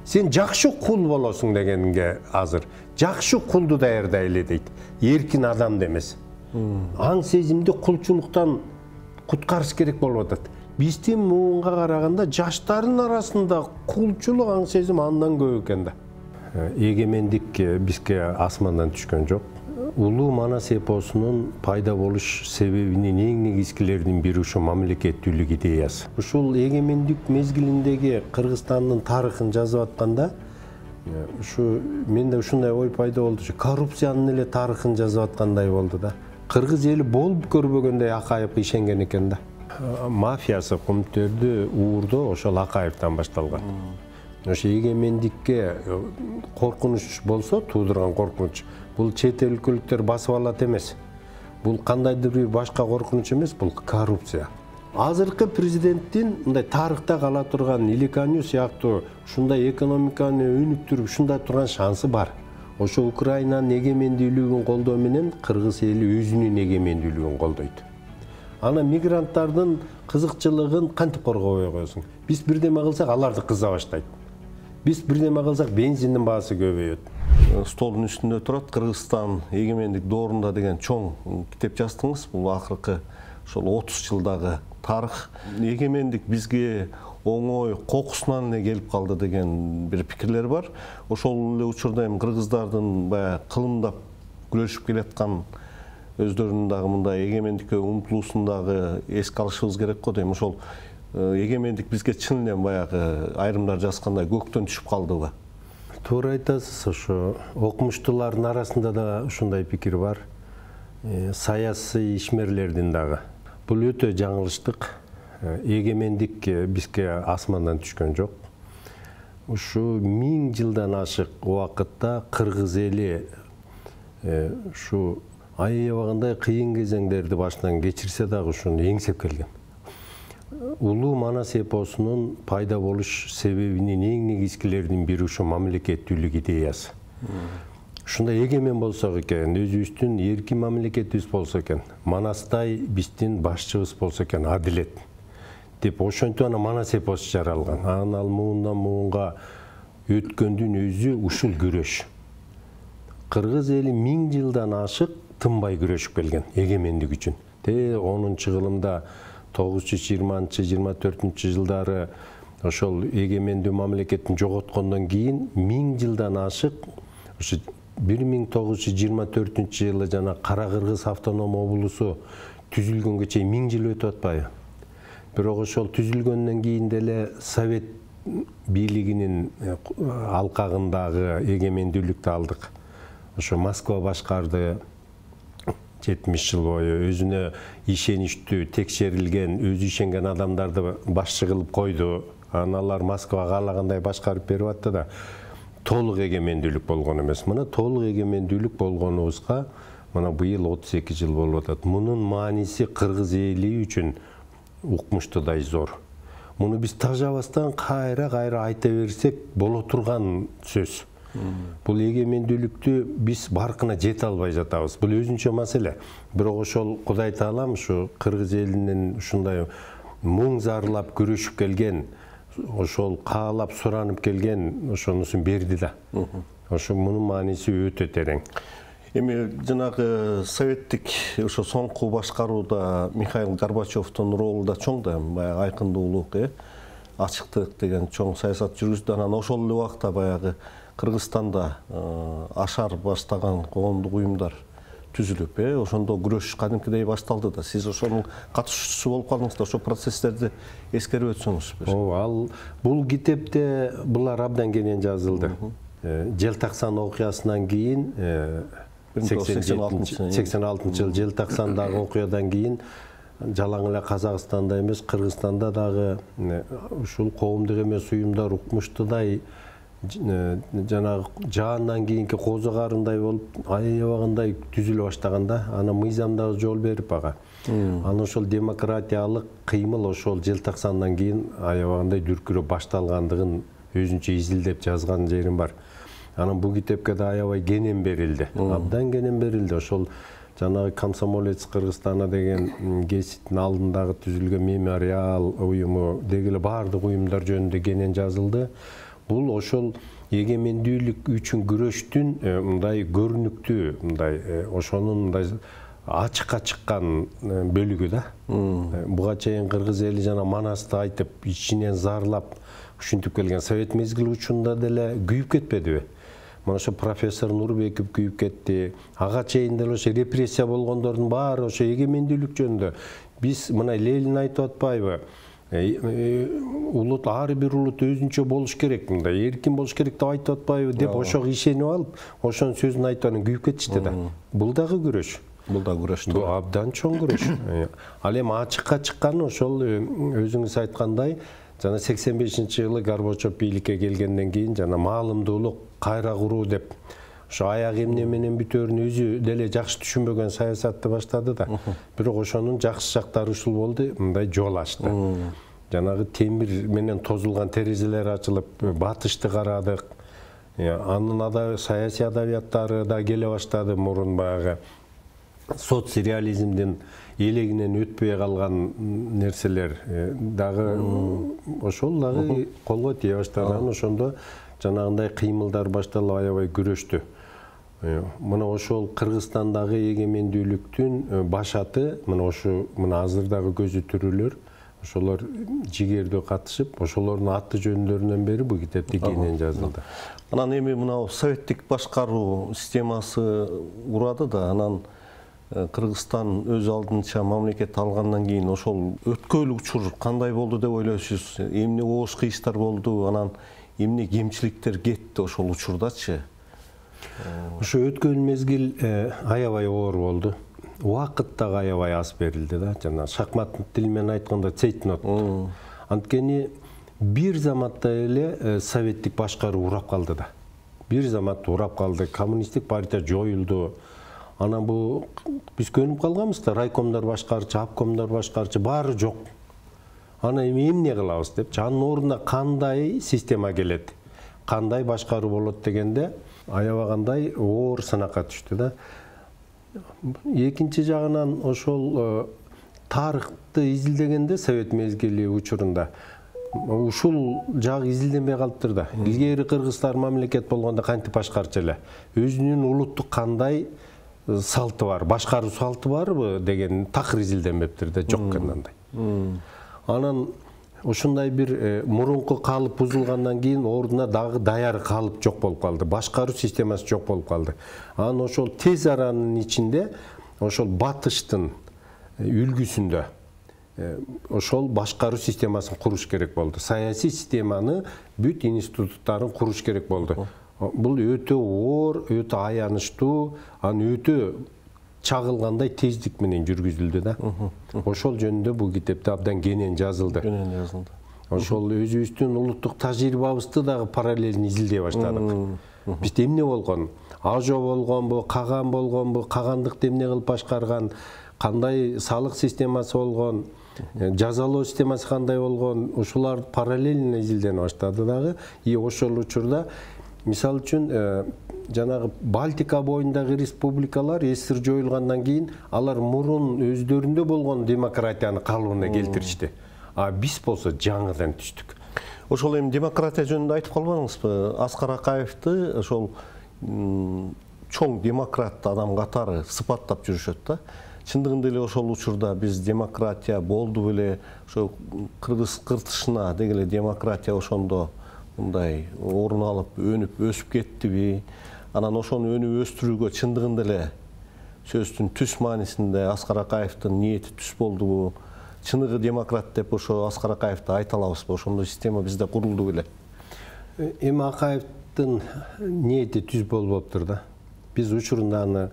Сен жакшы кул болосуң дегенге азыр. Жакшы кулду даярдай эле дейт. Эркин адамды эмес. Аң сезимди кулчулуктан куткарыш керек болуп атат. Биздин муунга караганда жаштардын арасында кулчулук аң сезим андан көп экен да. Эгемендик бизге асмандан түшкөн жок. Улуу Манас эпосунун пайда болуш себебинин эң негизгилеринин бири ушу мамлекеттүүлүк идеясы. Ушул эгемендик мезгилиндеги Кыргызстандын тарыхын жазып атканда, ушу менде ушундай ой пайда болду. Коррупциянын эле тарыхын жазып аткандай болду да. Кыргыз эли болуп көрбөгөндөй Акаев ишенген экен да. Мафиясы кумтөрдү уурдоо ошол Акаевден башталган. Ошо эгемендикке коркунуч болсо, туудурган коркунуч, бул чет өлкөлүктөр басып алат эмес. Бул кандайдыр бир башка коркунуч эмес, бул коррупция. Азыркы президенттин мындай тарыхта кала турган Иликаню сыяктуу ушундай экономиканы өнүктүрүп ушундай турган шансы бар. Ошо Украинанын эгемендүүлүгүн колдоо менен Кыргыз эли өзүнүн эгемендүүлүгүн колдойт. Ана мигранттардын кызыкчылыгын кантип коргобой коесуң? Биз бирдеме кылсак, аларды кыза баштайт. Биз бирдеме кылсак, бензиндин баасы көбөйөт. Столдун үстүндө турат Кыргызстан эгемендик доорунда деген чоң китеп жаздыңыз. Бул акыркы ошол 30 жылдагы тарых. Эгемендик бизге оңой кокусунан эле келип калды деген бир пикирлер бар. Ошол эле учурда эми кыргыздардын баягы кылымдап күрөшүп келаткан өздөрүнүн дагы мындай эгемендикке умтулуусун дагы эске алышыбыз керек го дейм. Ошол эгемендик бизге чын эле баягы айрымдар жазгандай көктөн түшүп калдыбы? Туура айтасыз, ошо окумуштуулардын арасында да ушундай пикир бар. Саясий ишмерлердин дагы. Бул өтө жаңылыштык. Эгемендик бизге асмандан түшкөн жок. Ушу 1000 жылдан ашык убакытта Кыргыз эли ушу аябагандай кыйын кезеңдерди башынан кечирсе дагы ушуну эңсеп келген. Улуу Манас эпосунун пайда болуш себебинин эң негизгилеринин бири ушу мамлекеттүүлүк идеясы. Ушундай эгемен болсок экен, өзүбүздүн эркин мамлекетибиз болсо экен, Манастай биздин башчыбыз болсо экен, адилет деп ошентип ана Манас эпосу жаралган. Анан ал муундан муунга өткөндүн өзү ушул күрөш. Кыргыз эли 1000 жылдан ашык тынбай күрөшүп келген эгемендик үчүн. 10-чы кылымда 920-24 жылдары ошол эгемендүү мамлекеттин жоготкондон кийин 1000 жылдан ашык ошо 1924 жылы жана Кара Кыргыз автоном облусу түзүлгөнгө чейин 1000 жыл өтүп атпайбы? Бирок ошол түзүлгөндөн кийин деле Совет бийлигинин алкагындагы эгемендүүлүктү алдык. Ошо Москва башкарды 70 жыл бою, өзүнө ишеничтүү, текшерилген, өзү ишенген адамдарды башчы кылып койду. Аналар Москва каалагандай башкарып берип атты да, толук эгемендүүлүк болгон эмес. Мына толук эгемендүүлүк болгонубузга мына быйыл 32 жыл болуп атат. Мунун мааниси Кыргыз эли үчүн укмуштуудай зор. Муну биз тажабастан кайра айта берсек боло турган сөз. Бул эгемендүүлүктү биз баркына жете албай жатабыз. Бул өзүнчө маселе. Бирок ошол Кудай Таалам ушу Кыргыз элинин ушундай муң зарлап күрөшүп келген, ошол каалап суранып келген ошонусун берди да. Ошо мунун мааниси өтө терең. Эми жанагы советтик ошо соңку башкарууда Михаил Горбачевдун ролу да чоң да, баягы айкындуулук, ачыктык деген чоң саясат жүргүздү. Анан ошол эле убакта баягы Кыргызстанда ашар баштаган коомдук уюмдар түзүлүп, ошондо күрөш кадимкидей башталды да. Сиз ошонун катышуучусу болуп калдыңыз да, ошо процесстерди эскерип өтсөңүз. Бул китепте булар абдан кенен жазылды. Желтаксан окуясынан кийин 86 жыл Желтаксандагы окуядан кийин жалаң эле Казакстанда эмес, Кыргызстанда дагы ушул коомдук эмес уюмдар укмуштуудай жанагы жаандан кийинки козу карындай болуп аябагандай түзүлө баштаганда, ана мыйзам дагы жол берип ага. Анан ошол демократиялык кыймыл ошол Желтаксандан кийин аябагандай дүркүрөп башталгандыгын өзүнчө изилдеп жазган жерим бар. Анан бул китепке да аябай кенен берилди. Абдан кенен берилди. Ошол жанагы Комсомолец Кыргызстана деген гезиттин алдындагы түзүлгөн мемориал уюму дегеле баардык уюмдар жөнүндө кенен жазылды. Бул ошол эгемендүүлүк үчүн күрөштүн мындай көрүнүктүү, мындай ошонун мындай ачыкка чыккан бөлүгү да. Буга чейин кыргыз эли жана Манасты айтып, ичинен зарлап ушинтип келген Совет мезгили учурунда деле күйүп кетпедиби? Мына ошо профессор Нурбеков күйүп кетти. Ага чейин деле ошо репрессия болгондордун баары ошо эгемендүүлүк жөнүндө. Биз мына Ленин айтып атпайбы? Улут, ар бир улут өзүнчө болуш керек, мындай эркин болуш керек деп айтып атпайбы деп ошого ишенип алып, ошонун сөзүн айтып анан күйүп кетишти да. Бул дагы күрөш. Бул да күрөш. Бул абдан чоң күрөш. Ал эми ачыкка чыккан ошол өзүңүз айткандай, жана 85-жылы Горбачев бийликке келгенден кийин жана маалымдуулук кайра куруу деп ошо аяк эмне менен бүтөөрүн өзү деле жакшы түшүнбөгөн саясатты баштады да. Бирок ошонун жакшы жактары ушул болду, мындай жол ачты. Жанагы темир менен тозулган терезелер ачылып, батышты карадык. Анын саясий адабияттары да келе баштады, мурун баягы соцреализмдин элегинен өтпөй калган нерселер дагы ошол дагы колго тие баштады. Анан ошондо жанагындай кыймылдар башталып аябай күрөштү. Мына ошол Кыргызстандагы эгемендүүлүктүн башаты, мына азырдагы көзү түрүлөр, ошолор жигердүү катышып, ошолордун аты жөндөрүнөн бери бул китепти кийинен жазылды. Анан эми мына советтик башкаруу системасы урады да, анан Кыргызстан өз алдынча мамлекет алгандан кийин ошол өткөн учур кандай болду деп ойлойсуз? Эмне оош кыйыштар болду, анан эмне кемчиликтер кетти ошол учурдачы? Ошо өткөн мезгил аябай оор болду. Убакыт дагы аябай аз берилди да. Жана шахмат тили менен айтканда цейтнот. Анткени бир заматта эле советтик башкаруу урап калды да. Бир заматта урап калды. Коммунисттик партия жоюлду. Анан бул биз көнүп калганбыз да, райкомдор башкарчы, обкомдор башкарчы баары жок. Ана эми эмне кылабыз депчи, анын ордуна кандай система келет, кандай башкаруу болот дегенде аябагандай оор сынакка түштү да. Экинчи жагынан ошол тарыхты изилдегенде совет мезгили учурунда ушул жагы изилденбей калыптыр да. Илгери кыргыздар мамлекет болгондо кантип башкарчу эле, өзүнүн улуттук кандай салты бар, башкаруу салты барбы деген такыр изилденбептир да, жок кандай. Анан ошондой бир мурунку калып бузулгандан кийин ордуна дагы даяр калып жок болуп калды. Башкаруу системасы жок болуп калды. Анан ошол тез аранын ичинде ошол батыштын үлгүсүндө ошол башкаруу системасын куруш керек болду. Саясий системаны, бүт институттарын куруш керек болду. Бул өтө оор, өтө аянычтуу, анан өтө чагылгандай тездик менен жүргүзүлдү да. Ошол жөнүндө бул китепте абдан кенен жазылды. Ошол өзүбүздүн улуттук тажрыйбабызды дагы параллелин изилдей баштадык. Бизде эмне болгон? Ажо болгонбу, каган болгонбу, кагандыкты эмне кылып башкарган, кандай салык системасы болгон, жазалоо системасы кандай болгон, ушулар параллелин изилдене баштады дагы. И ошол учурда мисал үчүн жанагы Балтика боюндагы республикалар СССР жоюлгандан кийин алар мурун өздөрүндө болгон демократияны калыбына келтиришти. А биз болсо жаңыдан түштүк. Ошол эми демократия жөнүндө айтып калбадыңызбы? Аскар Акаевди ошол чоң демократ адам катары сыпаттап жүрүшөт да. Чындыгында эле ошол учурда биз демократия болду беле, ошо кыргыз кыртышына дегеле демократия ошондо мындай орун алып, өнүп, өсүп кеттиби? Анан ошону өнүп өстүрүүгө чындыгында эле сөздүн түз маанисинде Аскар Акаевдин ниети түз болдубу? Чыныгы демократ деп ошо Аскар Акаевди айта алабызбы? Ошондой система бизде курулду беле? Эми Акаевдин ниети түз болбоптур да. Биз учурунда аны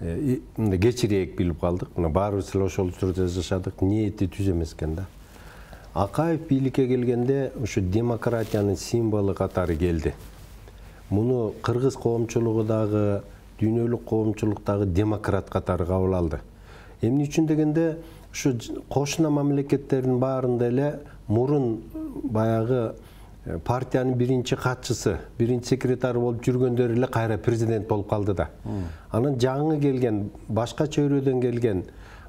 кечирээк билип калдык. Мына баарыбыз эле ошол учурда жашадык. Ниети түз эмес экен да. Акаев бийликке келгенде ушу демократиянын символу катары келди. Муну кыргыз коомчулугу дагы, дүйнөлүк коомчулук дагы демократ катары кабыл алды. Эмне үчүн дегенде, ушу кошуна мамлекеттердин баарында эле мурун баягы партиянын биринчи катчысы, биринчи секретары болуп жүргөндөр эле кайра президент болуп калды да. Анан жаңы келген, башка чөйрөдөн келген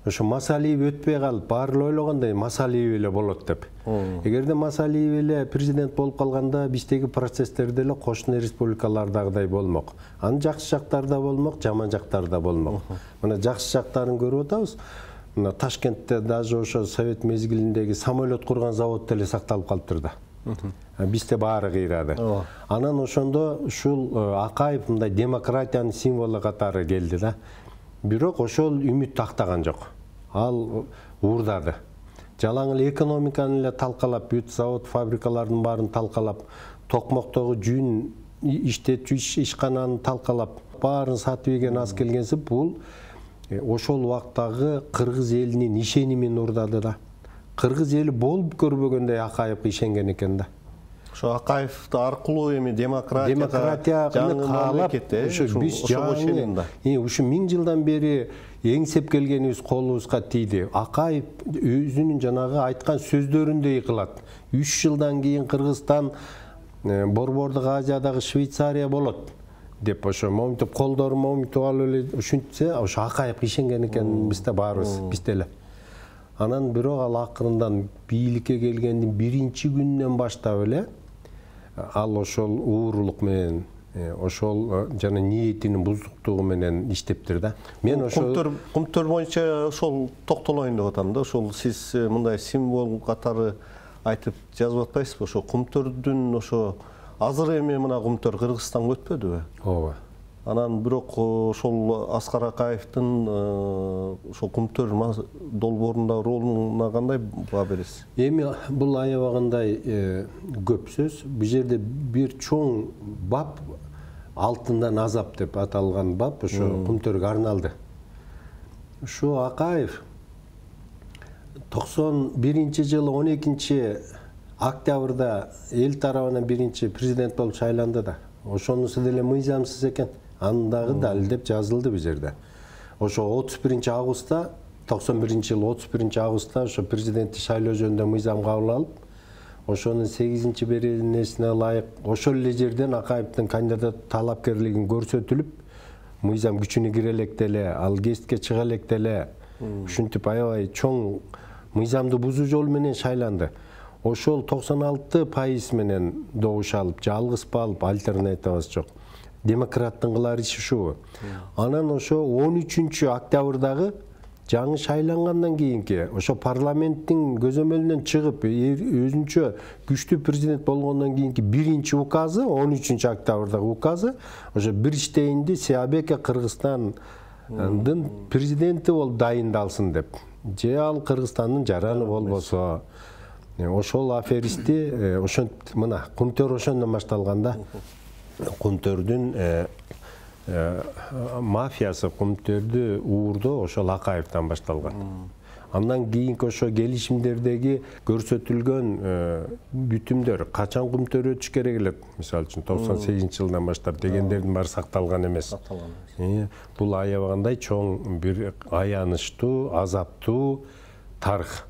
ошо Масалиев өтпөй калып, баары ойлогондой Масалиев эле болот деп. Эгерде Масалиев эле президент болуп калганда биздеги процесстер деле кошуна республикалардагыдай болмок. Анын жакшы жактары да болмок, жаман жактары да болмок. Мына жакшы жактарын көрүп атабыз. Мына Ташкентте даже ошо совет мезгилиндеги самолет курган завод деле сакталып калыптыр да. Бизде баары кыйрады. Анан ошондо ушул Акаев мындай демократиянын символу катары келди да. Бирок ошол үмүт тактаган жок. Ал уурдады. Жалаң эле экономиканы эле талкалап, бүт завод фабрикалардын баарын талкалап, токмоктогу жүн иштетүү ишкананы талкалап, баарын сатып ийген аз келгенси бул ошол убактагы кыргыз элинин ишенимин уурдады да. Кыргыз эли болуп көрбөгөндөй Акаевге ишенген экен да. Ошо Акаев аркылуу эми демократияга каалап, биз ушу 1000 жылдан бери эңсеп келгенибиз колубузга тийди. Акаев өзүнүн жанагы айткан сөздөрүндөй кылат. 3 жылдан кийин Кыргызстан Борбордук Азиядагы Швейцария болот деп ошо моминтип колдору моминтип алып эле ушинтсе, ошо Акаев ишенген экен бизде баарыбыз, бизде эле. Анан бирок ал акырындан бийликке келгендин биринчи күнүнөн баштап эле ал ошол уурулук менен, ошол жана ниетинин бузуктугу менен иштептир да. Мен ошол кумтөр боюнча ошол токтолоюн деп атам да. Ошол сиз мындай символ катары айтып жазып атпайсызбы? Ошо кумтөрдүн ошо азыр эми мына кумтөр Кыргызстанга өтпөдүбү? Ооба. Анан бирок ошол Аскар Акаевдин ошол кумтөр долбоорундагы ролуна кандай баа бересиз? Эми бул аябагандай көп сөз. Бул жерде бир чоң бап, алтындан азап деп аталган бап ошо кумтөргө арналды. Ушу Акаев 91-жылы 12 октябрда эл тарабынан биринчи президент болуп шайланды да. Ошонусу деле мыйзамсыз экен. Андагы далилдеп жазылды бул жерде. Ошо 31-августта 91-жылы 31-августта ошо президентти шайлоо жөнүндө мыйзам кабыл алып, ошонун 8-беренесине ылайык ошол эле жерден Акаевдин кандидат талапкерлигин көрсөтүлүп, мыйзам күчүнө кире электе эле, ал кесипке чыга электе эле, ушинтип аябай чоң мыйзамды бузуу жолу менен шайланды. Ошол 96% менен добуш алып, жалгыз алып, альтернативасы жок. Демократтын кылар иши ушубу. Анан ошо 13-октябрдагы жаңы шайлангандан кийинки ошо парламенттин көзөмөлүнөн чыгып, өзүнчө күчтүү президент болгондон кийинки биринчи указы, 13-октябрдагы указы, ошо бир иштейинди Сиябеке Кыргызстандын президенти болуп дайындалсын деп. Же ал Кыргызстандын жараны болбосо, ошол аферисти ошентип мына кумтөр ошондон башталган да. Кумтөрдүн мафиясы, кумтөрдү уурдоо ошол Акаевден башталган. Андан кийинки ошо келишимдердеги көрсөтүлгөн бүтүмдөр качан кумтөр өтүш керек эле, мисалы үчүн 98-жылдан баштап дегендердин баары сакталган эмес. Бул аябагандай чоң бир аянычтуу, азаптуу тарых.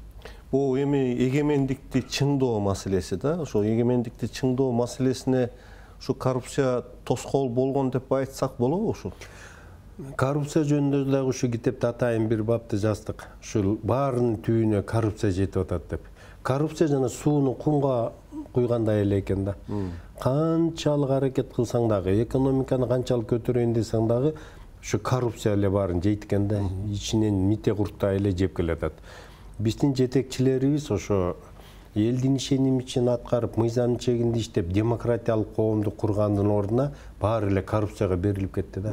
Бул эми эгемендикти чыңдоо маселеси да. Ошол эгемендикти чыңдоо маселесине ушу коррупция тоскоол болгон деп айтсак болобу ушул? Коррупция жөнүндө дагы ушу китепте атайын бир бапты жаздык. Ушул баарынын түбүнө коррупция жетип атат деп. Коррупция жана сууну кумга куйгандай эле экен да. Канчалык аракет кылсаң дагы, экономиканы канчалык көтөрөйүн десең дагы, ушу коррупция эле баарын жейт экен да. Ичинен мите курттай эле жеп келатат. Биздин жетекчилерибиз ошо элдин ишеними үчүн аткарып, мыйзамдын чегинде иштеп, демократиялык коомду кургандын ордуна баары эле коррупцияга берилип кетти да.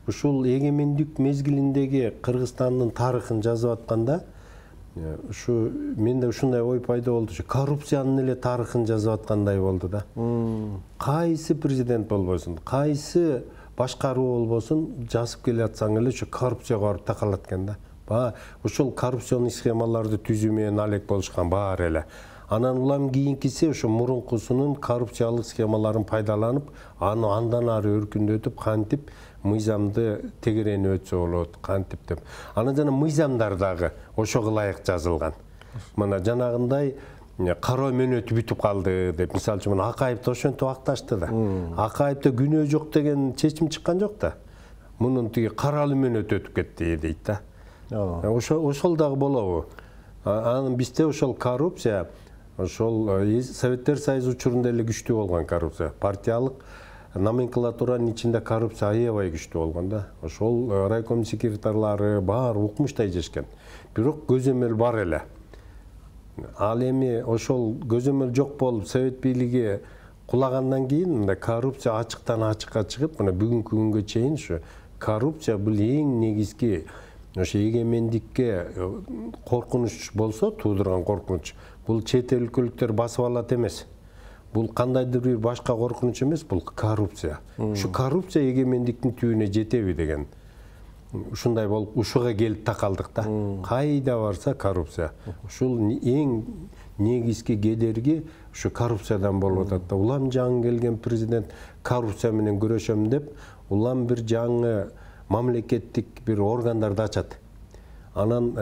Ушул эгемендик мезгилиндеги Кыргызстандын тарыхын жазып атканда, ушу менде ушундай ой пайда болду. Коррупциянын эле тарыхын жазып аткандай болду да. Кайсы президент болбосун, кайсы башкаруу болбосун, жазып келе атсаң эле ушу коррупцияга барып такалат экен да. Ушул коррупционный схемаларды түзүү менен алек болушкан баары эле. Анан улам кийинкиси ошо мурункусунун коррупциялык схемаларын пайдаланып, аны андан ары өркүндөтүп, кантип мыйзамды тегерени өтсө болот, кантип деп. Анан жана мыйзамдар дагы ошого ылайык жазылган. Мына жанагындай кароо мөөнөтү бүтүп калды деп, мисалы үчүн Акаевди ошентип акташты да. Акаевде күнөө жок деген чечим чыккан жок да. Мунун тиги каралуу мөөнөтү өтүп кетти дейт да. Ошол дагы болобу? Анын бизде ошол коррупция, ошол Советтер Союзу учурунда эле күчтүү болгон коррупция. Партиялык номенклатуранын ичинде коррупция аябай күчтүү болгон да. Ошол райком секретарлары баары укмуштай жешкен. Бирок көзөмөл бар эле. Ал эми ошол көзөмөл жок болуп Совет бийлиги кулагандан кийин мындай коррупция ачыктан ачыкка чыгып, мына бүгүнкү күнгө чейин ушу коррупция бул эң негизги ошо эгемендикке коркунуч болсо, туудурган коркунуч. Бул чет өлкөлүктөр басып алат эмес. Бул кандайдыр бир башка коркунуч эмес, бул коррупция. Ушу коррупция эгемендиктин түбүнө жетеби деген. Ушундай болуп, ушуга келип такалдык да. Кайда барса коррупция. Ушул эң негизги кедерги ушу коррупциядан болуп атат да. Улам жаңы келген президент коррупция менен күрөшөм деп, улам бир жаңы мамлекеттик бир органдарды ачат. Анан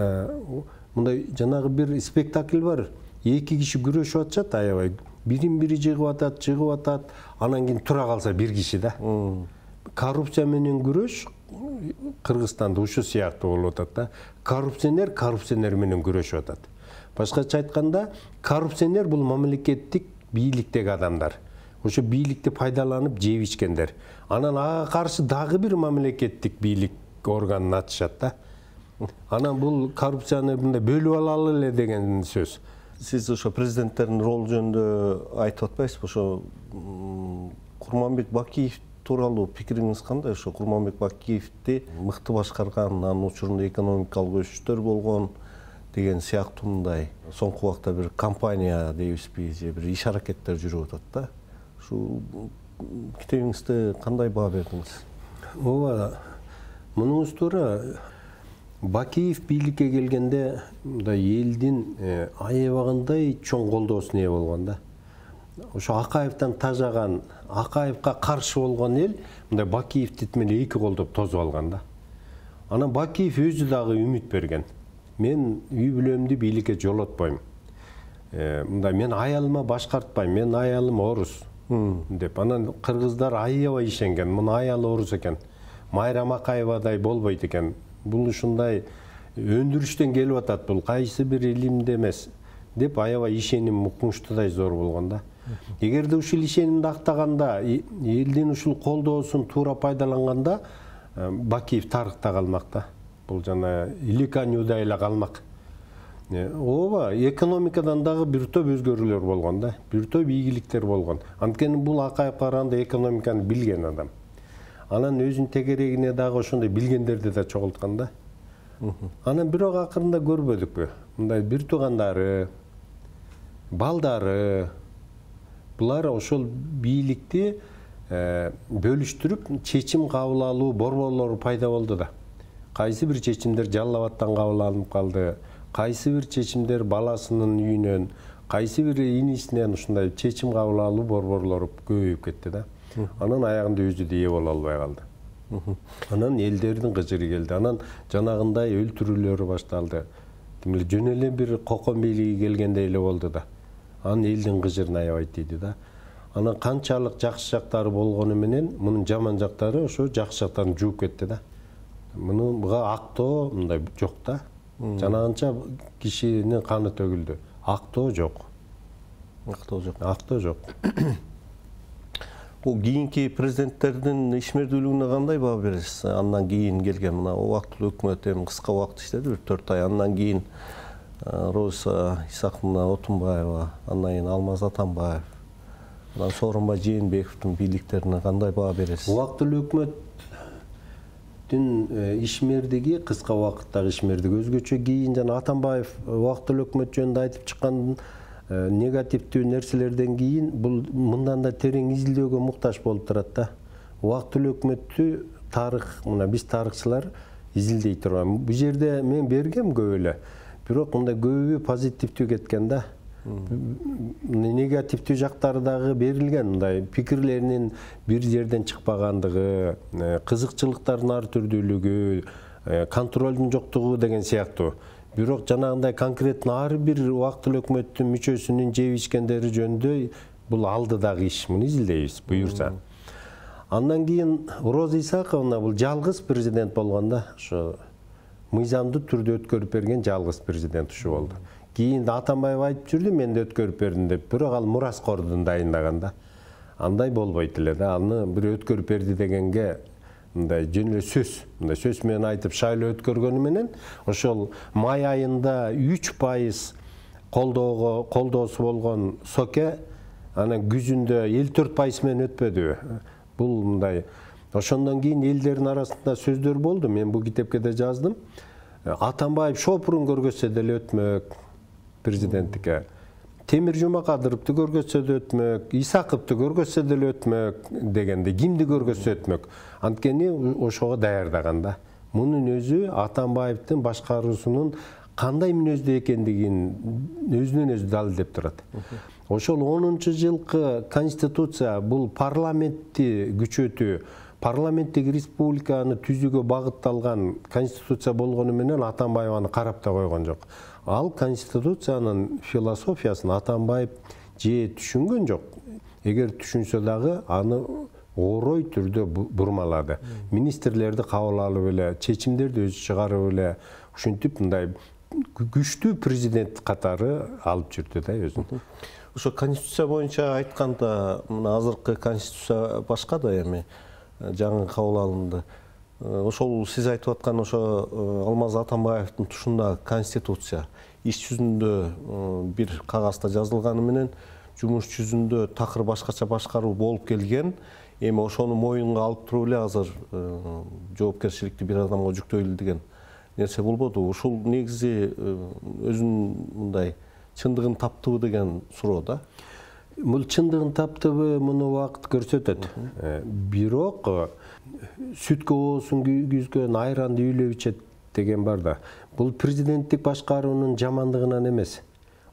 мындай жанагы бир спектакль бар. Эки киши күрөшүп атышат аябай. Бирин-бири жыгып атат, анан кийин тура калса бир киши да. Коррупция менен күрөш Кыргызстанда ушу сыяктуу болуп атат да. Коррупционер менен күрөшүп атат. Башкача айтканда, коррупционер бул мамлекеттик бийликтеги адамдар. Ошо бийликти пайдаланып жеп ичкендер. Анан ага каршы дагы бир мамлекеттик бийлик органын ачышат да. Анан бул коррупцияны мындай бөлүп алалы эле деген сөз. Сиз ошо президенттердин ролу жөнүндө айтып атпайсызбы? Ошо Курманбек Бакиев тууралуу пикириңиз кандай? Ошо Курманбек Бакиевди мыкты башкарган, анын учурунда экономикалык өсүштөр болгон деген сыяктуу мындай соңку убакта бир компания дейбизби, же бир иш аракеттер жүрүп атат да. Ушу китебиңизде кандай баа бердиңиз? Ооба, мунуңуз туура. Бакиев бийликке келгенде мындай элдин аябагандай чоң колдоосуна ээ болгон да. Ошо Акаевден тажаган, Акаевга каршы болгон эл мындай Бакиевди менен эки колдоп тосуп алган да. Анан Бакиев өзү дагы үмүт берген. Мен үй бүлөмдү бийликке жолотпойм. Мындай мен аялыма башкартпайм, мен аялым орус деп. Анан кыргыздар аябай ишенген. Муну аялы орус экен. Майрам Акаевадай болбойт экен. Бул ушундай өндүрүштөн келип атат, бул кайсы бир илимде эмес деп аябай ишеним укмуштуудай зор болгон да. Эгерде ушул ишенимди актаганда, элдин ушул колдоосун туура пайдаланганда, Бакиев тарыхта калмак да. Бул жана Иликанюда эле калмак. Ооба, экономикадан дагы бир топ өзгөрүүлөр болгон да, бир топ ийгиликтер болгон. Анткени бул Акаев караганда экономиканы билген адам. Анан өзүнүн тегерегине дагы ошондой билгендерди да чогулткан да. Анан бирок акырында көрбөдүкпү? Мындай бир туугандары, балдары, булар ошол бийликти бөлүштүрүп, чечим кабыл алуу борборлору пайда болду да. Кайсы бир чечимдер Жалал Абадтан кабыл алынып калды, кайсы бир чечимдер баласынын үйүнөн, кайсы бир инисинен ушундай чечим кабыл алуу борборлору көбөйүп кетти да. Анан аягында өзү да ээ боло албай калды. Анан элдердин кыжыры келди. Анан жанагындай өлтүрүүлөрү башталды. Демек жөн эле бир кокон бийлиги келгендей эле болду да. Анан элдин кыжырын аябай тийди да. Анан канчалык жакшы жактары болгону менен, мунун жаман жактары ошо жакшы жактарын жууп кетти да. Мунуга актоо мындай жок да. Жанагынча кишинин каны төгүлдү. Актоо жок. Актоо жок. Бул кийинки президенттердин ишмердүүлүгүнө кандай баа бересиз? Андан кийин келген мына убактылуу өкмөт эми кыска убакыт иштеди, бир 4 ай. Андан кийин Роза Исаковна Отунбаева, андан кийин Алмаз Атамбаев, анан Сооронбай Жээнбековдун бийликтерине кандай баа бересиз? Убактылуу өкмөттүн ишмердиги, кыска убакыттагы ишмердиги өзгөчө. Кийин жана Атамбаев убактылуу өкмөт жөнүндө айтып чыккан негативдүү нерселерден кийин бул мындан да терең изилдөөгө муктаж болуп турат да. Убактылуу өкмөттү тарых, мына биз тарыхчылар изилдей турган. Бул жерде мен бергем көп эле. Бирок мындай көбү позитивдүү кеткен да. Негативдүү жактары дагы берилген, мындай пикирлеринин бир жерден чыкпагандыгы, кызыкчылыктардын ар түрдүүлүгү, контролдун жоктугу деген сыяктуу. Бирок жанагындай конкретно ар бир убактылуу өкмөттүн мүчөсүнүн жеп ичкендери жөнүндө бул алдыдагы иш, муну изилдейбиз буюрса. Андан кийин Роза Исаковна бул жалгыз президент болгон да. Ошо мыйзамдуу түрдө өткөрүп берген жалгыз президент ушу болду. Кийин Атамбаев айтып жүрдү, мен да өткөрүп бердим деп, бирок ал мураскордун дайындаганда. Андай болбойт эле да, аны бир өткөрүп берди дегенге мындай жөн эле сөз менен айтып шайлоо өткөргөнү менен ошол май айында 3% колдоосу болгон Соке анан күзүндө 54% менен өтпөдү. Бул мындай ошондон кийин элдердин арасында сөздөр болду. Мен бул китепке да жаздым. Атамбаев шопурун көргөзсө деле өтмөк президенттикке. Темир Жумакадыровду көргөзсө да өтмөк, Исаковду көргөзсө деле өтмөк дегенде, кимди көргөзсө өтмөк. Анткени ошого даярдаган да. Мунун өзү Атамбаевдин башкаруусунун кандай мүнөздө экендигин өзүнөн өзү далилдеп турат. Ошол 10-жылкы конституция бул парламентти күчөтүү, парламенттик республиканы түзүүгө багытталган конституция болгону менен Атамбаев аны карап да койгон жок. Ал конституциянын философиясын Атамбаев же түшүнгөн жок. Эгер түшүнсө дагы аны орой түрдө бурмалады. Министрлерди кабыл алып эле, чечимдерди өзү чыгарып эле, ушинтип мындай күчтүү президент катары алып жүрдү да өзүн. Ошо конституция боюнча айтканда, мына азыркы конституция башка да эми жаңы кабыл алынды. Ошол сиз айтып аткан ошо Алмаз Атамбаевдин тушундагы конституция иш жүзүндө бир кагазда жазылганы менен жумуш жүзүндө такыр башкача башкаруу болуп келген. Эми ошону моюнга алып туруп эле азыр жоопкерчиликти бир адамга жүктөйлү деген нерсе болбоду. Ушул негизи өзүнүн мындай чындыгын таптыбы деген суроо да. Бул чындыгын таптыбы муну убакыт көрсөтөт. Бирок сүткө оосун күйгүзгөн айранды үйлөп ичет деген бар да. Бул президенттик башкаруунун жамандыгынан эмес.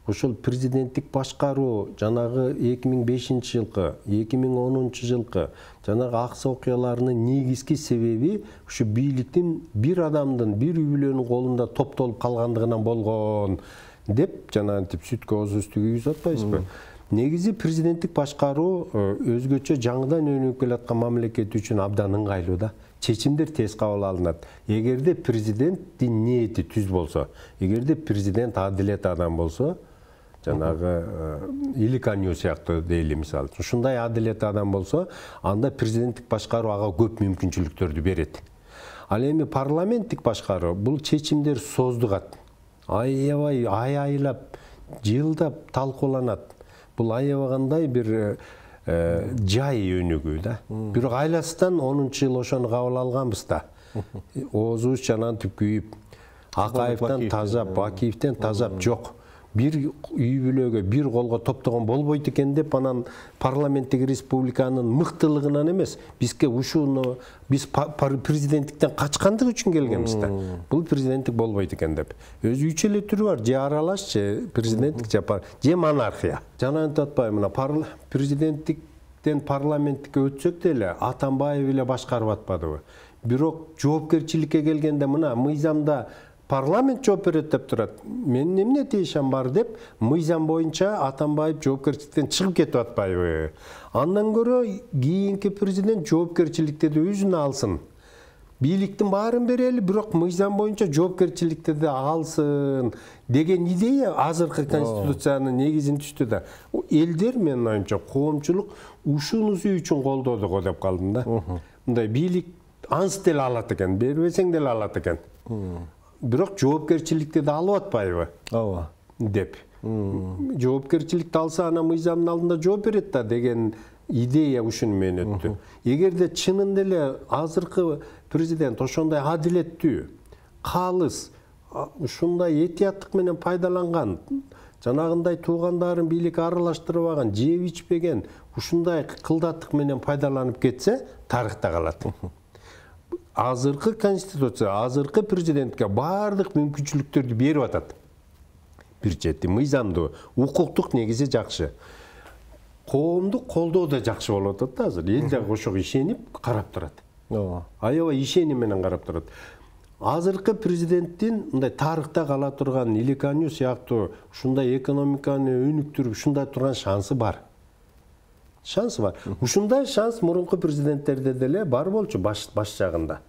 Ошол президенттик башкаруу жанагы 2005 жылкы, 2010 жылкы жанагы аксы окуяларынын негизги себеби ушу бийликтин бир адамдын, бир үй бүлөнүн колунда топтолуп калгандыгынан болгон деп жанагынтип сүткө оозу үстү күйгүзүп атпайсызбы? Негизи президенттик башкаруу өзгөчө жаңыдан өнүгүп келаткан мамлекет үчүн абдан ыңгайлуу да. Чечимдер тез кабыл алынат. Эгерде президенттин ниети түз болсо, эгерде президент адилет адам болсо, жанагы Иликанью сыяктуу дейли мисалы. Ушундай адилет адам болсо, анда президенттик башкаруу ага көп мүмкүнчүлүктөрдү берет. Ал эми парламенттик башкаруу бул чечимдер создугат. Аябай айлап, жылдап талкууланат. Бул аябагандай бир жай өнүгүү да. Бирок айласынан 10-жыл ошону кабыл алганбыз да. Оозубуз жанантип күйүп, Акаевден тазап, Бакиевден тазап жок. Бир үй бүлөгө, бир колго топтогон болбойт экен деп анан парламенттик республиканын мыктылыгынан эмес, бизге ушуну биз президенттиктен качкандык үчүн келгенбиз да. Бул президенттик болбойт экен деп. Өзү үч эле түрү бар, же аралаш, же президенттик, же монархия. Жанагынтип атпайбы, мына президенттиктен парламенттикке өтсөк деле Атамбаев эле башкарып атпадыбы. Бирок жоопкерчиликке келгенде мына мыйзамда парламент жооп берет деп турат. Менин эмне тиешем бар деп, мыйзам боюнча Атамбаев жоопкерчиликтен чыгып кетип атпайбы. Андан көрө кийинки президент жоопкерчиликти да өзүнө алсын. Бийликтин баарын берели, бирок мыйзам боюнча жоопкерчиликти да алсын деген идея азыркы конституциянын негизин түштү да. Элдер, менин оюмча, коомчулук ушунусу үчүн колдоду го деп калдым да. Мындай бийлик анс деле алат экен, бербесең деле алат экен. Бирок жоопкерчиликти да алып атпайбы? Ооба. Деп. Жоопкерчиликти алса анан мыйзамдын алдында жооп берет да деген идея ушуну менен өттү. Эгерде чынында эле азыркы президент ошондой адилеттүү, калыс, ушундай этияттык менен пайдаланган, жанагындай туугандарын бийликке аралаштырбаган, жеп ичпеген, ушундай кылдаттык менен пайдаланып кетсе, тарыхта калат. Азыркы конституция, азыркы президентке баардык мүмкүнчүлүктөрдү берип атат. Бир чети мыйзамдуу, укуктук негизи жакшы. Коомдук колдоо да жакшы болуп атат да азыр. Эл дагы ошого ишенип карап турат. Аябай ишеним менен карап турат. Азыркы президенттин мындай тарыхта кала турган Иликанью сыяктуу ушундай экономиканы өнүктүрүп ушундай турган шансы бар. Шансы бар. Ушундай шанс мурунку президенттерде деле бар болчу баш жагында.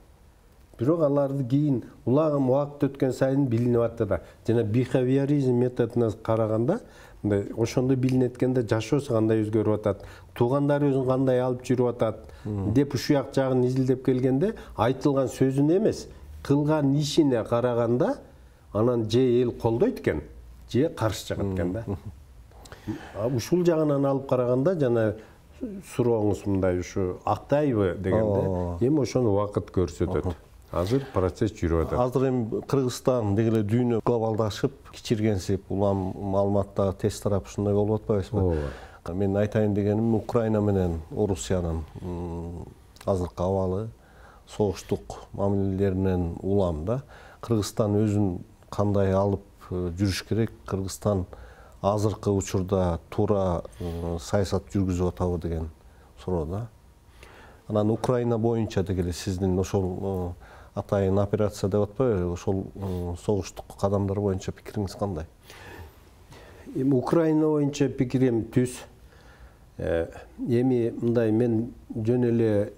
Бирок аларды кийин улагым убакыт өткөн сайын билинип атты да. Жана behaviorизм методуна караганда мындай ошондо билинет экен да, жашоосу кандай өзгөрүп атат, туугандары өзүн кандай алып жүрүп атат деп ушуяк жагын изилдеп келгенде айтылган сөзүнө эмес, кылган ишине караганда анан же эл колдойт экен, же каршы чыгат экен да. Ушул жагынан алып караганда жана сурооңуз мындай ушу актайбы дегенде, эми ошону убакыт көрсөтөт. Азыр процесс жүрүп атат. Азыр эми Кыргызстан деги эле дүйнө глобалдашып, кичиргенсип, улам маалыматтагы тез тарап ушундай болуп атпайбызбы? Мен айтайын дегеним Украина менен Орусиянын азыркы абалы, согуштук мамилелеринен улам да. Кыргызстан өзүн кандай алып жүрүш керек? Кыргызстан азыркы учурда туура саясат жүргүзүп атабы деген суроо да. Анан Украина боюнча деги эле сиздин ошол атайын операция деп атпайбы, ошол согуштук кадамдар боюнча пикириңиз кандай? Эми Украина боюнча пикирим түз. Эми мындай мен жөн эле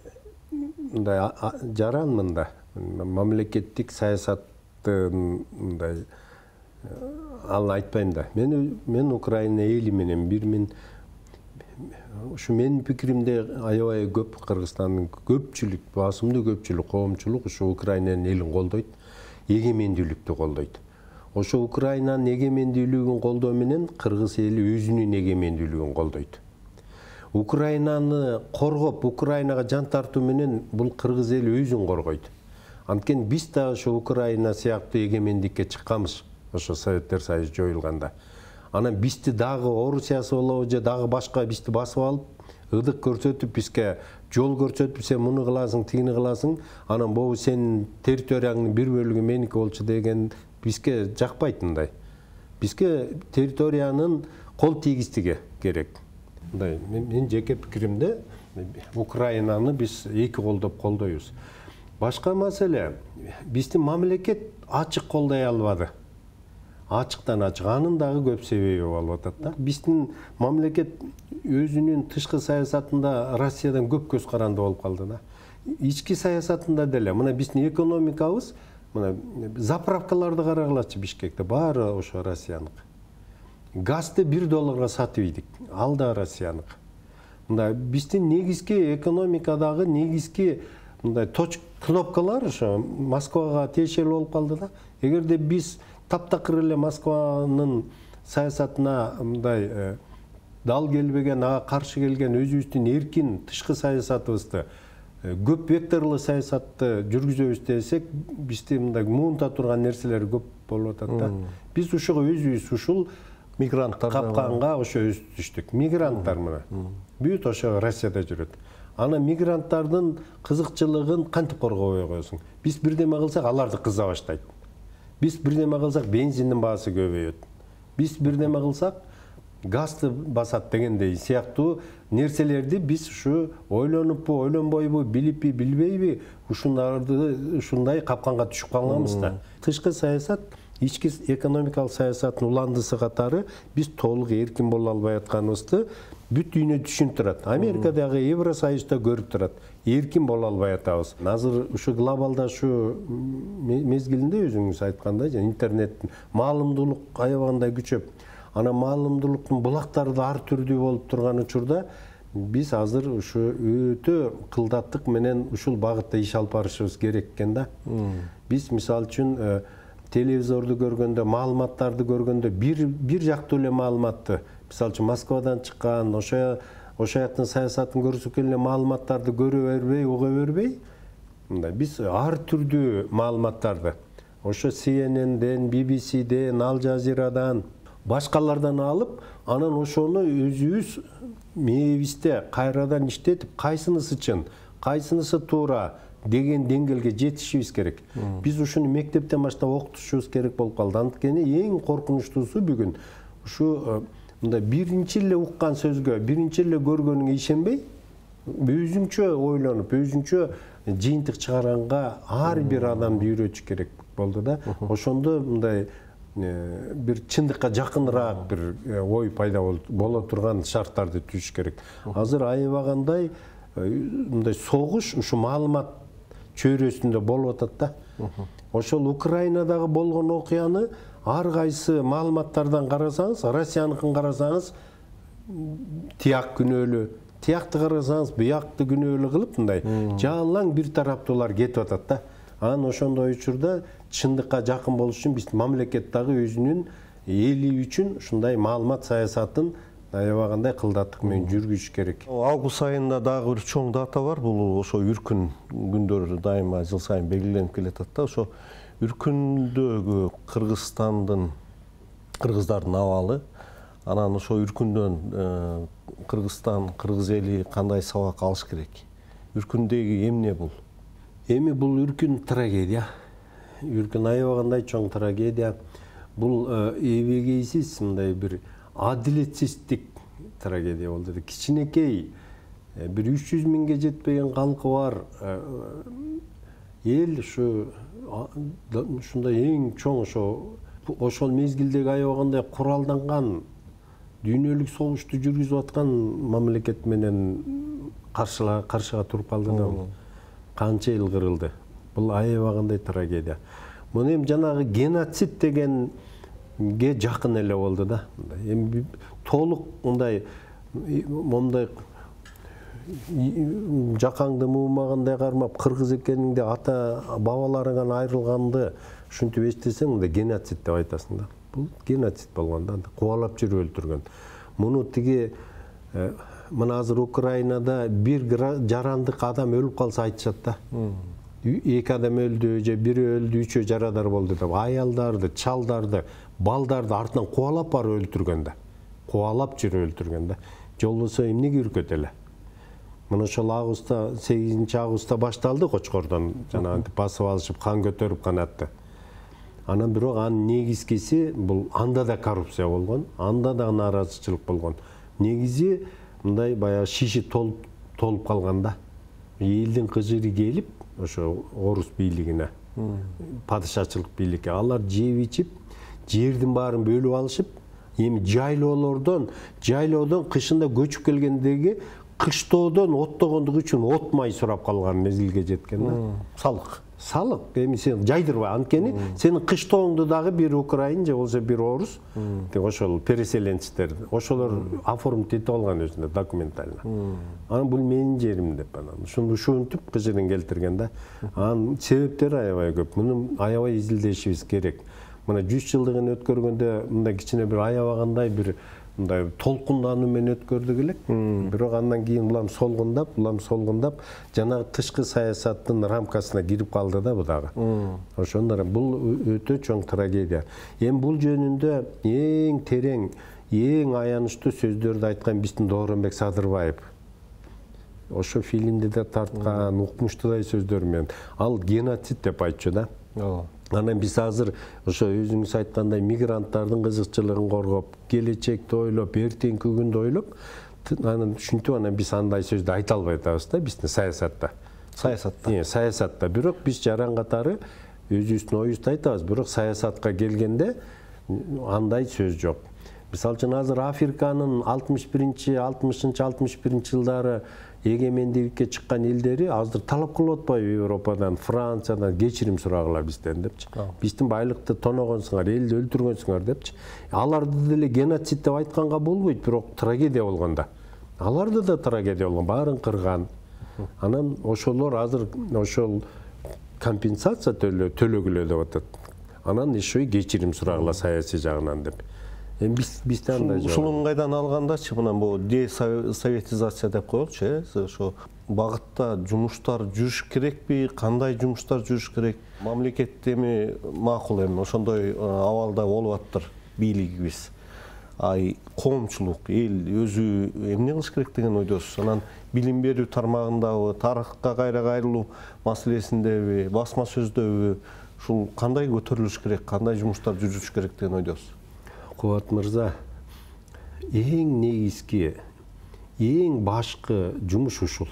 мындай жаранмын да. Мамлекеттик саясаттын мындай ал айтпайм да. Мен Украина эли менен ушу менин пикиримде аябай көп Кыргызстандын көпчүлүк, басымдуу көпчүлүк коомчулук ушу Украинанын элин колдойт, эгемендүүлүктү колдойт. Ошо Украинанын эгемендүүлүгүн колдоо менен кыргыз эли өзүнүн эгемендүүлүгүн колдойт. Украинаны коргоп, Украинага жан тартуу менен бул кыргыз эли өзүн коргойт. Анткени биз да ошо Украина сыяктуу эгемендикке чыкканбыз, ошо Советтер Союзу жоюлганда. Анан бизди дагы Орусиясы болобу же дагы башка бизди басып алып, ыдык көрсөтүп, бизге жол көрсөтүп, сен муну кыласың, тигини кыласың, анан бул сенин территорияңдын бир бөлүгү меники болчу деген бизге жакпайт мындай. Бизге территориянын кол тийгиздиги керек. Мындай мен жеке пикиримде Украинаны биз эки колдоп колдойбуз. Башка маселе, биздин мамлекет ачык колдой албады. Ачыктан ачык, анын дагы көп себеби болуп атат да. Биздин мамлекет өзүнүн тышкы саясатында Россиядан көп көз каранды болуп калды да. Ички саясатында деле, мына биздин экономикабыз, мына заправкаларды карагылачы Бишкекте, баары ошо Россияныкы. Газды $1 сатып ийдик, ал да Россияныкы. Мында биздин негизги экономикадагы негизги мындай кнопкалар ошо Москвага тиешелүү болуп калды да. Эгерде биз таптакыр эле Москванын саясатына мындай дал келбеген, ага каршы келген өзүбүздүн эркин тышкы саясатыбызды, көп векторлуу саясатты жүргүзөбүз десек, бизди мындай муунта турган нерселер көп болуп атат да. Биз ушуга өзүбүз ушул мигранттар капканга ошо өз түштүк. Мигранттар мына бүт ошо Россияда жүрөт. Ана мигранттардын кызыкчылыгын кантип коргобой коесуң? Биз бирдеме кылсак, аларды кыза баштайт. Биз бирдеме кылсак, бензиндин баасы көбөйөт. Биз бирдеме кылсак, газды басат дегендей сыяктуу нерселерди биз ушу ойлонуппу, ойлонбойбу, билиппи, билбейби, ушундай капканга түшүп калганбыз да. Тышкы саясат, ички экономикалык саясаттын уландысы катары биз толук эркин боло албай атканыбызды бүт дүйнө түшүнүп турат. Америкадагы Евросоюзда көрүп турат. Эркин боло албай атабыз. Азыр ушу глобалдашуу мезгилинде өзүңүз айткандай, интернеттин маалымдуулук аябагандай күчөп, ана маалымдуулуктун булактары да ар түрдүү болуп турган учурда биз азыр ушу өтө кылдаттык менен ушул багытта иш алып барышыбыз керек экен да. Биз мисалы үчүн телевизорду көргөндө, маалыматтарды көргөндө бир жактуу эле маалыматты, мисалы үчүн Москвадан чыккан, ошо жактын саясатын көрсөткөн эле маалыматтарды көрө бербей, уга бербей, мындай биз ар түрдүү маалыматтарды, ошо CNN-ден, BBC-ден, Al Jazeera'дан, башкалардан алып, анан ошону өзүбүз мээбизде кайрадан иштетип, кайсынысы чын, кайсынысы туура деген деңгээлге жетишибиз керек. Биз ушуну мектептен баштап окутушубуз керек болуп калды. Анткени эң коркунучтуусу бүгүн ушу мындай биринчи эле уккан сөзгө, биринчи эле көргөнгө ишенбей, өзүнчө ойлонуп, өзүнчө жыйынтык чыгарганга ар бир адамды үйрөтүш керек болду да. Ошондо мындай бир чындыкка жакыныраак бир ой пайда боло турган шарттарды түзүш керек. Азыр аябагандай мындай согуш ушу маалымат чөйрөсүндө болуп атат да. Ошол Украинадагы болгон окуяны ар кайсы маалыматтардан карасаңыз, Россияныкын карасаңыз тияк күнөөлүү, тиякты карасаңыз буякты күнөөлүү кылып мындай жалаң бир тараптуулар кетип атат да. Анан ошондой учурда чындыкка жакын болуш үчүн биздин мамлекет дагы өзүнүн эли үчүн ушундай маалымат саясатын аябагандай кылдаттык менен жүргүзүш керек. Август айында дагы бир чоң дата бар. Бул ошо үркүн күндөрү дайыма жыл сайын белгиленип келатат да. Ошо үркүндөгү кыргыздардын абалы, анан ошо үркүндөн Кыргызстан, кыргыз эли кандай сабак алыш керек? Үркүндөгү эмне бул? Эми бул үркүн трагедия. Үркүн аябагандай чоң трагедия. Бул эбегейсиз мындай бир адилетсиздик трагедия болду. Кичинекей бир 300 миңге жетпеген калкы бар эл ушундай эң чоң ошол мезгилдеги аябагандай куралданган дүйнөлүк согушту жүргүзүп аткан мамлекет менен каршыга туруп калды да. Канча эл кырылды. Бул аябагандай трагедия. Муну эми жанагы геноцид дегенге жакын эле болду да. Эми толук мындай жакаңды муумагандай кармап кыргыз экениңди ата бабаларыңан айрылганды ушинтип эстесең мындай геноцид деп айтасың да. Бул геноцид болгон да, кубалап жүрүп өлтүргөн. Муну тиги мына азыр Украинада бир жарандык адам өлүп калса айтышат да. 2 адам өлдү же 1 өлдү, 3 жарадар болду деп аялдарды, чалдарды, балдарды артынан кубалап барып өлтүргөн да. Кубалап жүрүп өлтүргөн да. Жолдосо эмнеге үркөт эле? Мына ошол августта 8-августта башталды Кочкордон жанагынтип басып алышып кан көтөрүп канатты. Анан бирок анын негизгиси бул анда да коррупция болгон, анда да нааразычылык болгон. Негизи мындай баягы шиши толуп калган да. Элдин кыжыры келип ошо орус бийлигине, падышачылык бийликке алар жеп ичип, жердин баарын бөлүп алышып, эми жайлоодон кышында көчүп келгендеги кыштоодон оттогондук үчүн от май сурап калган мезгилге жеткен да. Салык. Эми сен жайдырбай, анткени сенин кыштооңду дагы бир украин же болсо бир орус, ошол переселенцтер, ошолор оформить этип алган өзүнө документально. Анан бул менин жерим деп анан ушинтип кыжырын келтирген да. Анын себептери аябай көп. Муну аябай изилдешибиз керек. Мына 100 жылдыгын өткөргөндө мындай кичине бир аябагандай бир мындай толкундануу менен өткөрдүк элек. Бирок андан кийин улам солгундап, жанагы тышкы саясаттын рамкасына кирип калды да бу дагы. Ошондор бул өтө чоң трагедия. Эми бул жөнүндө эң терең, эң аянычтуу сөздөрдү айткан биздин Дооронбек Садырбаев. Ошо фильмди да тарткан, укмуштуудай сөздөр менен. Ал геноцид деп айтчу да. Анан биз азыр ошо өзүңүз айткандай мигранттардын кызыкчылыгын коргоп, келечекти ойлоп, эртеңки күндү ойлоп, анан ушинтип анан биз андай сөздү айта албай атабыз да биздин саясатта. Саясатта. Бирок биз жаран катары өзүбүздүн оюбузду айтабыз, бирок саясатка келгенде андай сөз жок. Мисалы үчүн азыр Африканын 60-61 жылдары эгемендикке чыккан элдери азыр талап кылып атпайбы Европадан, Франциядан кечирим сурагыла бизден депчи. Биздин байлыкты тоногонсуңар, элди өлтүргөнсүңөр депчи. Аларды деле геноцид деп айтканга болбойт, бирок трагедия болгондо. Аларды да трагедия болгон, баарын кырган. Анан ошолор азыр ошол компенсация төлөгүлө деп атат. Анан еще кечирим сурагыла саясий жагынан деп. Бизде андай жок. Ушунун кайдан алгандачы мына бул десоветизация деп коелучу, ошо багытта жумуштар жүрүш керекпи, кандай жумуштар жүрүш керек? Мамлекет эми макул эми ошондой абалда болуп аттыр бийлигибиз. Коомчулук, эл өзү эмне кылыш керек деген ойдосуз? Анан билим берүү тармагындабы, тарыхка кайра кайрылуу маселесиндеби, басма сөздөбү ушул кандай көтөрүлүш керек, кандай жумуштар жүрүш керек деген ойдосуз? Кубат мырза, эң негизги, эң башкы жумуш ушул.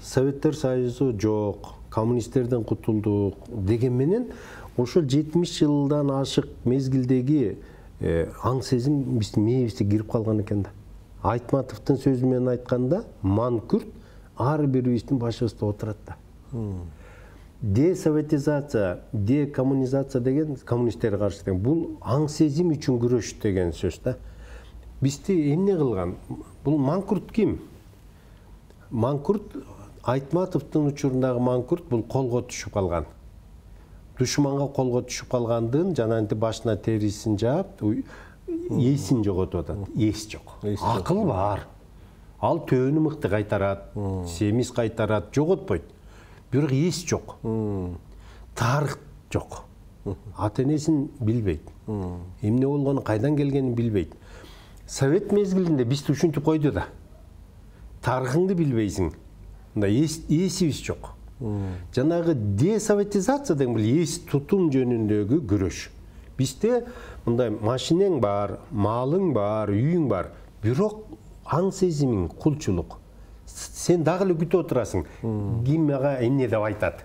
Советтер Союзу жок, коммунисттерден кутулдук деген менен ошол 70 жылдан ашык мезгилдеги аң сезим биздин мээбизде кирип калган экен да. Айтматовдун сөзү менен айтканда, манкүрт ар бирибиздин башыбызда отурат да. десоветизация, декоммунизация деген коммунисттерге каршы деген бул аң сезим үчүн күрөш деген сөз да. Бизди эмне кылган? Бул Маңкурт ким? Маңкурт Айтматовдун учурундагы Маңкурт бул колго түшүп калган. Душманга колго түшүп калгандын жанагынтип башына терисин жаап, эсин жоготуп атат. Эс жок. Акыл бар. Ал төөнү мыкты кайтарат, семиз кайтарат, жоготпойт. Бирок эс жок. Тарых жок. Ата-энесин билбейт. Эмне болгонун, кайдан келгенин билбейт. Совет мезгилинде бизди ушинтип койду да. Тарыхыңды билбейсиң. Мында эсибиз жок. Жанагы десоветизация деген бул эс тутум жөнүндөгү күрөш. Бизде мындай машинең бар, малың бар, үйүң бар. Бирок аң сезимиң кулчулук. Сен дагы эле күтүп отурасың. Ким мага эмне деп айтат?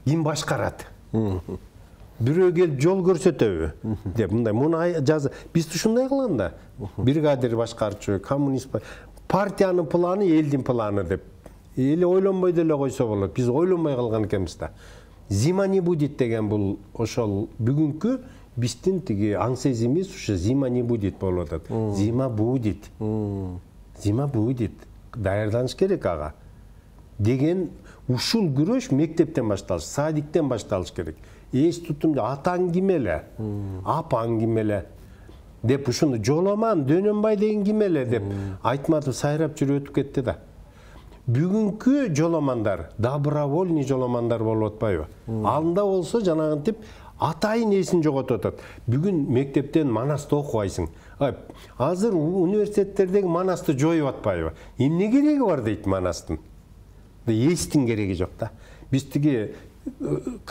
Ким башкарат? Бирөө келип жол көрсөтөбү деп мындай муну жазы. Биз ушундай кылган да. Бригадир башкарчу, коммунист партиянын планы элдин планы деп. Эли ойлонбой деле койсо болот. Биз ойлонбой калган экенбиз да. Зима не будет деген бул ошол бүгүнкү биздин тиги аң сезимибиз ушу зима не будет болуп атат. Зима будет. Зима будет. Даярданыш керек ага. Деген ушул күрөш мектептен башталыш, садиктен башталыш керек. Эс тутумду атаң ким эле? Апаң ким эле? Деп ушуну Жоламан, Дөнөнбай деген ким эле деп Айтматов сайрап жүрүп өтүп кетти да. Бүгүнкү жоламандар, добровольный жоламандар болуп атпайбы? Алында болсо жанагынтип атайын эсин жоготуп атат. Бүгүн мектептен Манасты окубайсың. Азыр университеттердеги Манасты жоюп атпайбы? Эмне кереги бар дейт Манастын? Эстин кереги жок да. Биз тиги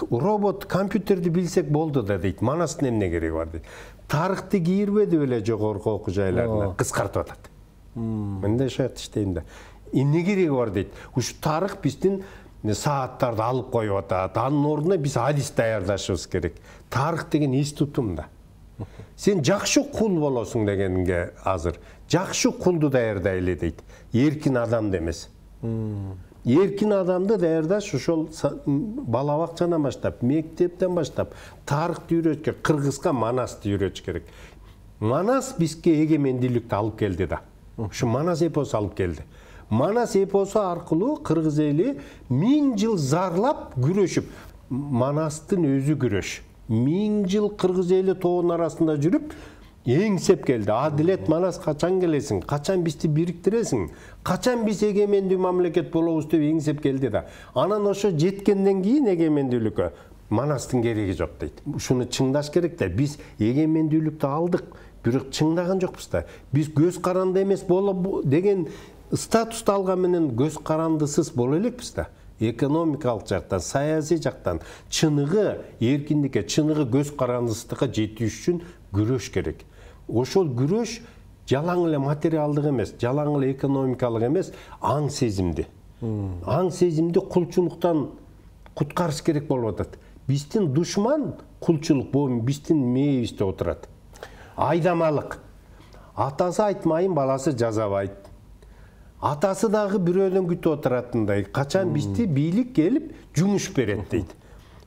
робот, компьютерди билсек болду да дейт. Манастын эмне кереги бар дейт. Тарыхты кийирбеди беле жогорку окуу жайларына кыскартып атат. Мындай шарт иштейм да. Эмне кереги бар дейт. Ушу тарых биздин сааттарды алып коюп атат. Анын ордуна биз адис даярдашыбыз керек. Тарых деген эс тутум да. Сен жакшы кул болосуң дегенге азыр жакшы кулду даярдайлы дейт. Эркин адамды эмес. Эркин адамды даярдаш ошол бала бакчадан баштап, мектептен баштап, тарыхты үйрөтүш керек, кыргызга Манасты үйрөтүш керек. Манас бизге эгемендүүлүктү алып келди да. Ушу Манас эпосу алып келди. Манас эпосу аркылуу кыргыз эли 1000 жыл зарлап күрөшүп, Манастын өзү күрөш. 1000 жыл кыргыз эли тоонун арасында жүрүп, эңсеп келди. Адилет Манас качан келесиң? Качан бизди бириктиресиң? Качан биз эгемендүү мамлекет болобуз деп эңсеп келди да. Анан ошо жеткенден кийин эгемендүүлүккө Манастын кереги жок дейт. Ушуну чыңдаш керек да. Биз эгемендүүлүктү алдык, бирок чыңдаган жокпуз да. Биз көз каранды эмес деген статусту алган менен көз карандысыз боло элекпиз да. Экономикалык жактан, саясий жактан чыныгы эркиндикке, чыныгы көз карандысыздыкка жетиш үчүн күрөш керек. Ошол күрөш жалаң эле материалдык эмес, жалаң эле экономикалык эмес, аң сезимди. Аң сезимди кулчулуктан куткарыш керек болуп атат. Биздин душман кулчулук бул биздин мээбизде отурат. Айдамалык. Атасы айтмайын, баласы жазабайт. Атасы дагы бирөөдөн күтүп отуратындай, качан бизди бийлик келип жумуш берет дейт.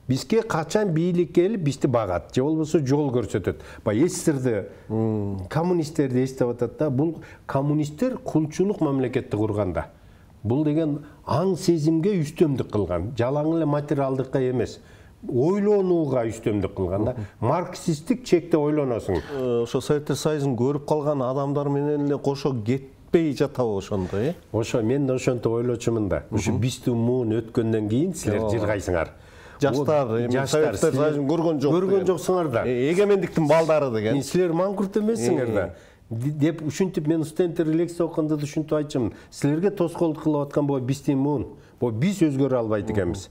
Бизге качан бийлик келип бизди багат, же болбосо жол көрсөтөт. СССРди коммунисттерди эстеп атат да, бул коммунисттер кулчулук мамлекетти курган да. Бул деген аң сезимге үстөмдүк кылган, жалаң эле материалдыкка эмес. Ойлонууга үстөмдүк кылган да. Марксисттик чекте ойлоносуң. Ошо Советтер Союзун көрүп калган адамдар менен эле кошо кетпей жатабы ошондо, э? Ошо мен да ошентип ойлочумун да. Ушу биздин муун өткөндөн кийин силер жыргайсыңар. Жаштар, Советтер Союзун көргөн жок. Көргөн жоксуңар да. Эгемендиктин балдары деген. Силер Маңкурт эмессиңер да. Деп ушинтип мен студенттер лекция окуганда да ушинтип айтчумун. Силерге тоскоолдук кылып аткан бул биздин муун. Бул биз өзгөрө албайт экенбиз.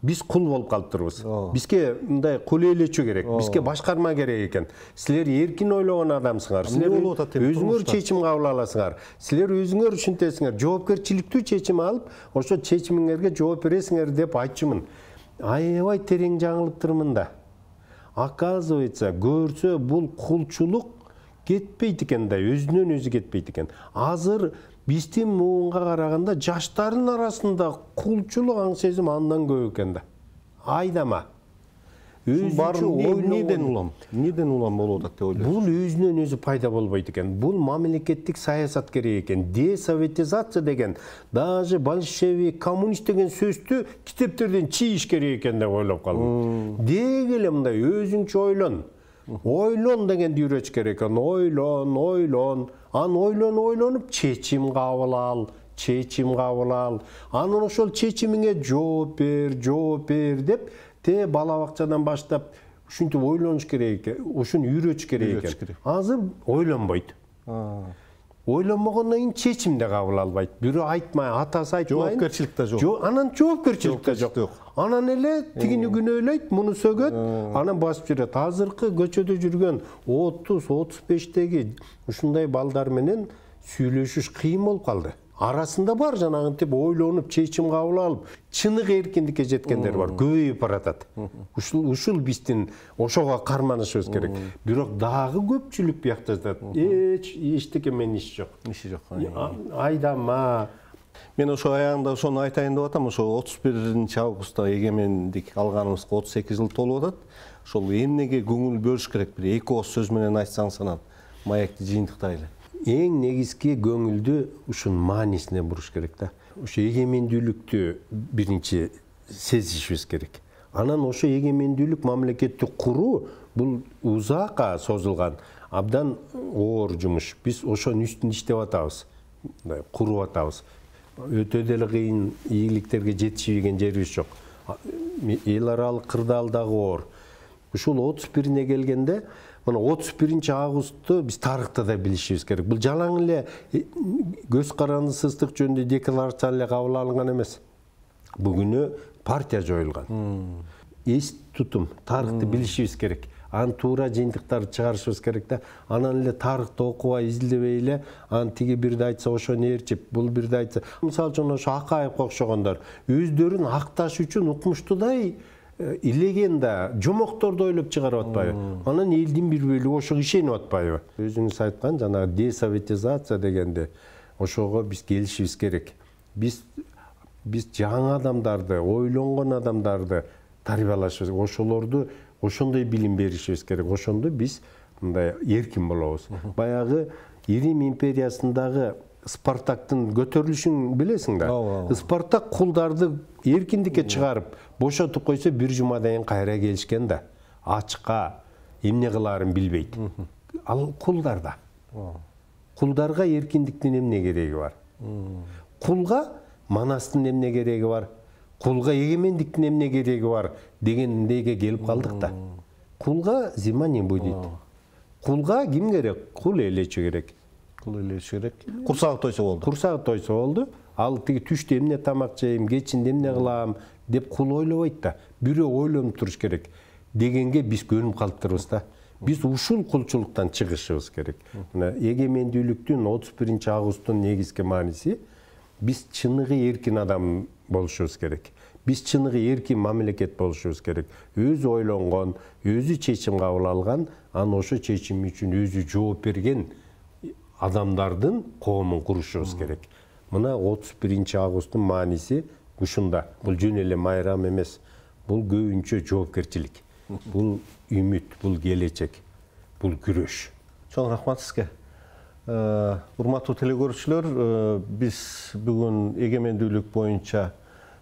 Биз кул болуп калыптырбыз. Бизге мындай кул ээлечүү керек. Бизге башкарма керек экен. Силер эркин ойлогон адамсыңар. Силер өзүңөр чечим кабыл аласыңар. Силер өзүңөр ушинтесиңер. Жоопкерчиликтүү чечим алып, ошо чечимиңерге жооп бересиңер деп айтчумун. Аябай терең жаңылыптырмын да. Оказывается, көрсө бул кулчулук кетпейт экен да, өзүнөн өзү кетпейт экен. Азыр биздин муунга караганда жаштардын арасында кулчулук аң сезим андан көп экен да. айдама. Неден улам болуп атат деп ойлойсуз? Бул өзүнөн өзү пайда болбойт экен. Бул мамлекеттик саясат керек экен. Десоветизация деген, даже большевик, коммунист деген сөздү китептерден чийиш керек экен деп ойлоп калдым. Деги эле мындай өзүңчө ойлон. Ойлон дегенди үйрөтүш керек экен. Ойлон. Ойлонуп чечим кабыл ал. Анан ошол чечимиңе жооп бер деп бала бакчадан баштап ушинтип ойлонуш керек экен, ушуну үйрөтүш керек экен. Азыр ойлонбойт. Ойлонбогондон кийин чечим да кабыл албайт. Бирөө айтмай, атасы айтмайын. Жоопкерчилик да жок. Анан жоопкерчилик да жок. Анан эле тигини күнөөлөйт, муну сөгөт, анан басып жүрөт. Азыркы көчөдө жүргөн 30-35теги ушундай балдар менен сүйлөшүш кыйын болуп калды. Арасында бар жанагынтип ойлонуп, чечим кабыл алып, чыныгы эркиндикке жеткендер бар, көбөйүп баратат. Ушул биздин ошого карманышыбыз керек. Бирок дагы көпчүлүк биякта жатат. Эчтеке менен иш жок. Айдама. Мен ошо аягында ошону айтайын деп атам. Ошо 31 августта эгемендик алганыбызга 38 жыл толуп атат. Ошол эмнеге көңүл бөлүш керек? Бир эки ооз сөз менен айтсаңыз анан маекти жыйынтыктайлы. Эң негизги көңүлдү ушунун маанисине буруш керек да. Ошо эгемендүүлүктү биринчи сезишибиз керек. Анан ошо эгемендүүлүк мамлекетти куруу бул узакка созулган абдан оор жумуш. Биз ошонун үстүндө иштеп атабыз, куруп атабыз. Өтө деле кыйын ийгиликтерге жетишбеген жерибиз жок. Эл аралык кырдаалдагы оор. Ушул 31-ине келгенде, мына 31 августту биз тарыхта да билишибиз керек. Бул жалаң эле көз карандысыздык жөнүндө декларация эле кабыл алынган эмес. Бүгүнү партия жоюлган. Эс тутум, тарыхты билишибиз керек. Анын туура жыйынтыктарды чыгарышыбыз керек да. Анан эле тарыхты окубай, изилдебей эле, аны тиги бирди айтса ошону ээрчип, бул бирди айтса. Мисалы үчүн ошо Акаевге окшогондор өздөрүн акташ үчүн укмуштуудай легенда, жомокторду ойлоп чыгарып атпайбы? Анан элдин бир бөлүгү ошого ишенип атпайбы? Өзүңүз айткан жана десоветизация дегенде ошого биз келишибиз керек. Биз жаңы адамдарды, ойлонгон адамдарды тарбиялашыбыз, ошолорду ошондой билим беришибиз керек. Ошондо биз мындай эркин болобуз. Баягы Рим империясындагы Спартактын көтөрүлүшүн билесиң да. Спартак кулдарды эркиндикке чыгарып, бошотуп койсо бир жумадан кийин кайра келишкен да. Ачка эмне кылаарын билбейт. Ал кулдарда. Кулдарга эркиндиктин эмне кереги бар? Кулга манастын эмне кереги бар? Кулга эгемендиктин эмне кереги бар дегендеге келип калдык да. Кулга зима не будет. Кулга ким керек? Кул элечи керек. Курсагы тойсо болду. Курсагы тойсо болду. Ал тиги түштө эмне тамак жейм, кечинде эмне кылам деп кул ойлобойт да. Бирөө ойлонуп туруш керек дегенге биз көнүп калыптырбыз да. Биз ушул кулчулуктан чыгышыбыз керек. Мына эгемендүүлүктүн 31 августтун негизги мааниси биз чыныгы эркин адам болушубуз керек. Биз чыныгы эркин мамлекет болушубуз керек. Өзү ойлонгон, өзү чечим кабыл алган, анан ошо чечим үчүн өзү жооп берген адамдардын коомун курушубуз керек. Мына 31 августтун мааниси ушунда. Бул жөн эле майрам эмес. Бул көбүнчө жоопкерчилик. Бул үмүт, бул келечек, бул күрөш. Чоң рахмат сизге. Урматтуу телекөрүүчүлөр, биз бүгүн эгемендүүлүк боюнча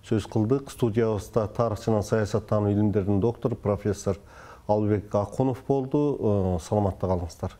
сөз кылдык. Студиябызда тарых жана саясаттануу илимдеринин доктору профессор Албек Акунов болду. Саламатта калыңыздар.